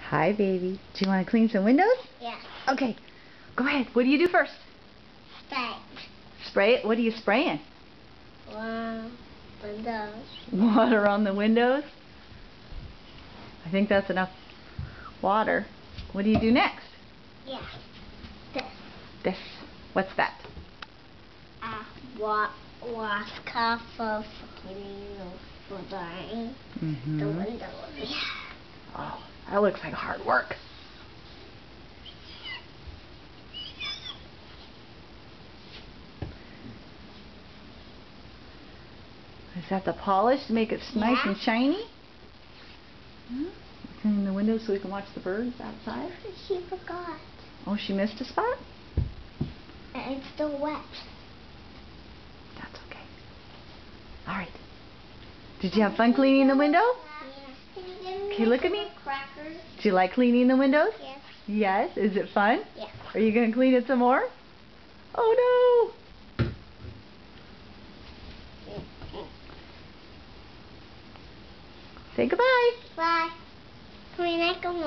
Hi, baby. Do you want to clean some windows? Yeah. Okay. Go ahead. What do you do first? Spray. Spray it? What are you spraying? Windows. Water on the windows? I think that's enough water. What do you do next? Yeah. This. This. What's that? Wash off of cleaning the windows. Yeah. Oh, that looks like hard work. Is that the polish to make it nice and shiny? Cleaning the windows so we can watch the birds outside? She forgot. Oh, she missed a spot? And it's still wet. That's okay. All right. Did you have fun cleaning the window? Yeah. Okay, look at me. Crackers. Do you like cleaning the windows? Yes. Yes. Is it fun? Yeah. Are you going to clean it some more? Oh, no. Say goodbye. Bye. Can we make them